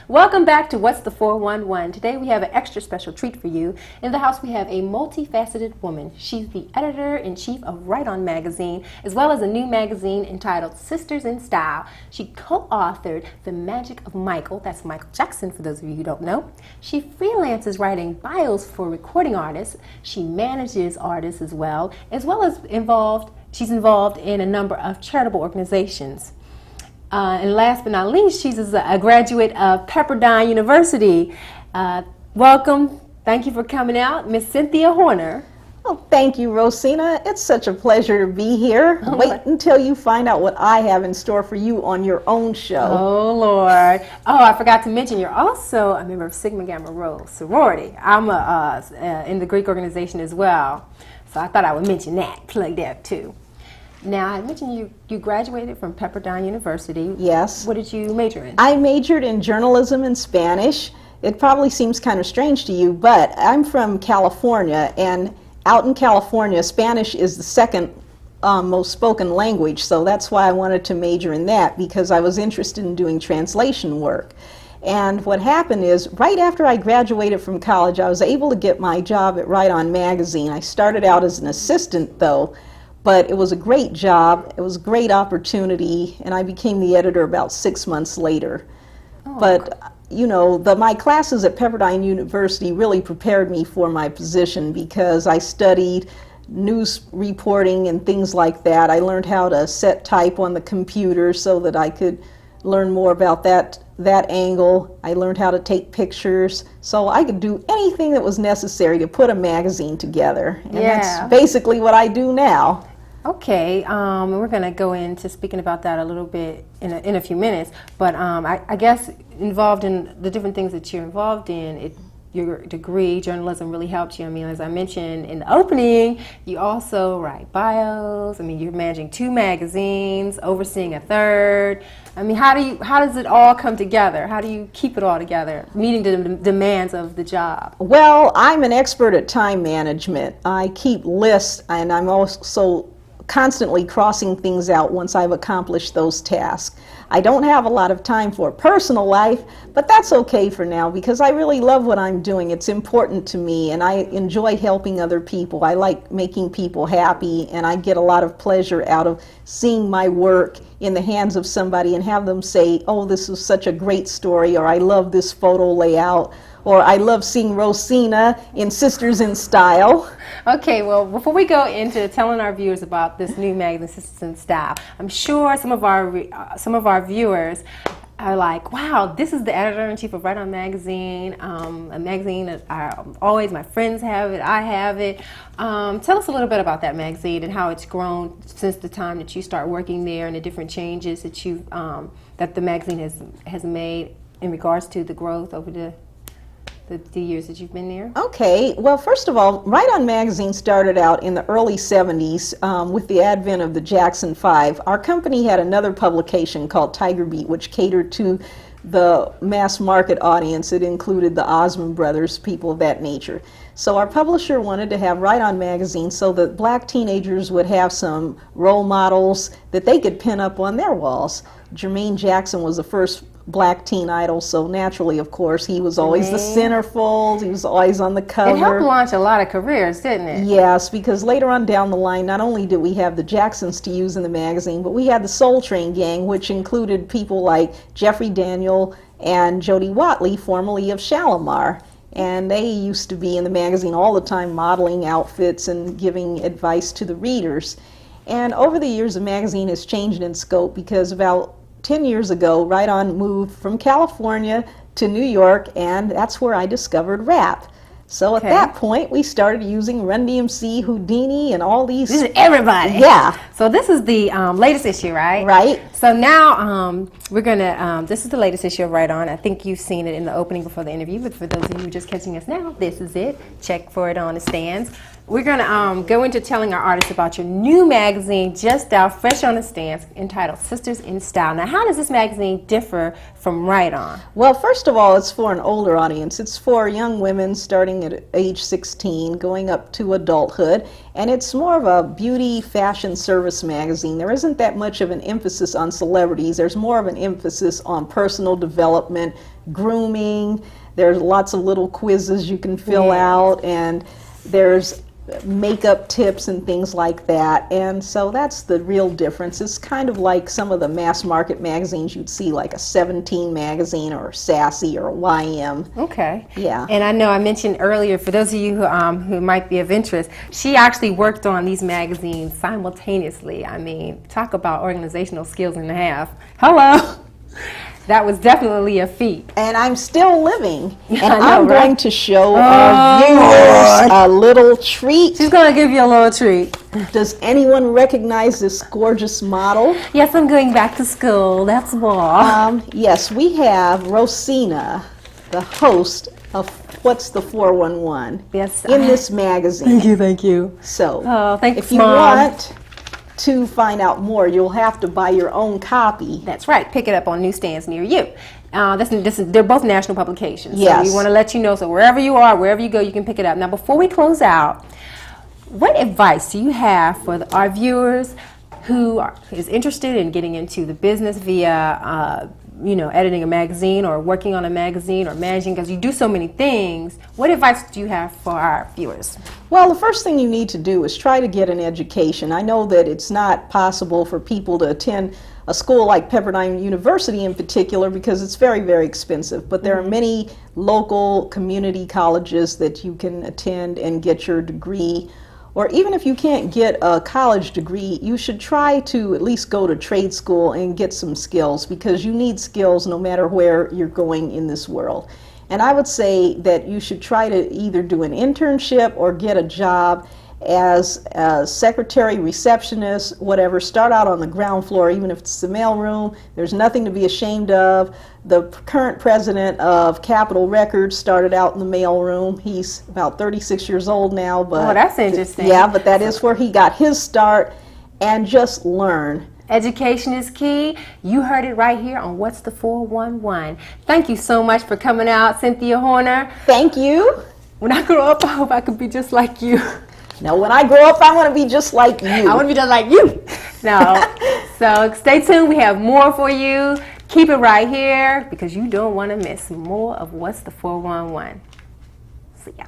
Welcome back to What's the 411. Today we have an extra special treat for you. In the house we have a multifaceted woman. She's the editor-in-chief of Right On magazine, as well as a new magazine entitled Sisters in Style. She co-authored The Magic of Michael, that's Michael Jackson for those of you who don't know. She freelances writing bios for recording artists. She manages artists as well as she's involved in a number of charitable organizations. And last but not least, she's a graduate of Pepperdine University. Welcome. Thank you for coming out, Miss Cynthia Horner. Oh, thank you, Rosina. It's such a pleasure to be here. Wait until you find out what I have in store for you on your own show. Oh, Lord. Oh, I forgot to mention, you're also a member of Sigma Gamma Rho sorority. I'm in the Greek organization as well. So I thought I would mention that, plug that too. Now, I mentioned you graduated from Pepperdine University. Yes. What did you major in? I majored in journalism and Spanish. It probably seems kind of strange to you, but I'm from California, and out in California, Spanish is the second most spoken language, so that's why I wanted to major in that, because I was interested in doing translation work. And what happened is, right after I graduated from college, I was able to get my job at Right On magazine. I started out as an assistant, though, but it was a great job, it was a great opportunity, and I became the editor about 6 months later. Oh, but, you know, my classes at Pepperdine University really prepared me for my position because I studied news reporting and things like that. I learned how to set type on the computer so that I could learn more about that angle. I learned how to take pictures, so I could do anything that was necessary to put a magazine together. And that's basically what I do now. Okay, we're going to go into speaking about that a little bit in a few minutes, but I guess involved in the different things that you're involved in, your degree, journalism really helped you. I mean, as I mentioned in the opening, you also write bios. I mean, you're managing 2 magazines, overseeing a 3rd. I mean, how does it all come together? How do you keep it all together, meeting the demands of the job? Well, I'm an expert at time management. I keep lists, and I'm also constantly crossing things out once I've accomplished those tasks. I don't have a lot of time for a personal life, but that's okay for now because I really love what I'm doing. It's important to me, and I enjoy helping other people. I like making people happy, and I get a lot of pleasure out of seeing my work in the hands of somebody and have them say, oh, this is such a great story, or I love this photo layout, or I love seeing Rosina in Sisters in Style. Okay, well, before we go into telling our viewers about this new magazine, Sisters in Style, I'm sure some of our viewers are like, wow, this is the editor-in-chief of Right On magazine, a magazine that my friends have it, I have it. Tell us a little bit about that magazine and how it's grown since the time that you start working there and the different changes that the magazine has made in regards to the growth over the years that you've been there? Okay, well, first of all, Right On magazine started out in the early 70s with the advent of the Jackson 5. Our company had another publication called Tiger Beat, which catered to the mass market audience. It included the Osmond brothers, people of that nature. So our publisher wanted to have Right On magazine so that black teenagers would have some role models that they could pin up on their walls. Jermaine Jackson was the first black teen idol, so naturally, of course, he was always the centerfold, he was always on the cover. It helped launch a lot of careers, didn't it? Yes, because later on down the line, not only did we have the Jacksons to use in the magazine, but we had the Soul Train gang, which included people like Jeffrey Daniel and Jody Watley, formerly of Shalimar. And they used to be in the magazine all the time modeling outfits and giving advice to the readers. And over the years, the magazine has changed in scope because about 10 years ago, Right On moved from California to New York, and that's where I discovered rap. So at that point, we started using Run DMC, Houdini, and all these. This is everybody. Yeah. So this is the latest issue, right? Right. So now we're gonna. This is the latest issue of Right On. I think you've seen it in the opening before the interview, but for those of you just catching us now, this is it. Check for it on the stands. We're going to go into telling our artists about your new magazine, just out, fresh on the stands, entitled Sisters in Style. Now, how does this magazine differ from Right On? Well, first of all, it's for an older audience. It's for young women starting at age 16, going up to adulthood, and it's more of a beauty, fashion, service magazine. There isn't that much of an emphasis on celebrities. There's more of an emphasis on personal development, grooming. There's lots of little quizzes you can fill out, and there's makeup tips and things like that. And so that's the real difference. It's kind of like some of the mass market magazines you'd see, like a 17 magazine or Sassy or YM. Okay. Yeah. And I know I mentioned earlier, for those of you who might be of interest, she actually worked on these magazines simultaneously. I mean, talk about organizational skills and a half. Hello. That was definitely a feat. And I'm still living. And I'm going to show our viewers a little treat. She's going to give you a little treat. Does anyone recognize this gorgeous model? Yes, I'm going back to school. That's all. Yes, we have Rosina, the host of What's the 411 Yes, in this magazine. Thank you. So, thanks, if you Mom. want to find out more, you'll have to buy your own copy. That's right. Pick it up on newsstands near you. They're both national publications. Yes. So we want to let you know, so wherever you are, wherever you go, you can pick it up. Now, before we close out, what advice do you have for our viewers who is interested in getting into the business via editing a magazine or working on a magazine or managing, because you do so many things? What advice do you have for our viewers? Well, the first thing you need to do is try to get an education. I know that it's not possible for people to attend a school like Pepperdine University in particular because it's very, very expensive, but there are many local community colleges that you can attend and get your degree. Or even if you can't get a college degree, you should try to at least go to trade school and get some skills, because you need skills no matter where you're going in this world. And I would say that you should try to either do an internship or get a job as a secretary, receptionist, whatever. Start out on the ground floor, even if it's the mailroom. There's nothing to be ashamed of. The current president of Capitol Records started out in the mailroom. He's about 36 years old now. But that's interesting. Yeah, but that is where he got his start. And just learn. Education is key. You heard it right here on What's the 411. Thank you so much for coming out, Cynthia Horner. Thank you. When I grow up, I hope I could be just like you. No, when I grow up, I want to be just like you. I want to be just like you. No. So stay tuned. We have more for you. Keep it right here, because you don't want to miss more of What's the 411. See ya.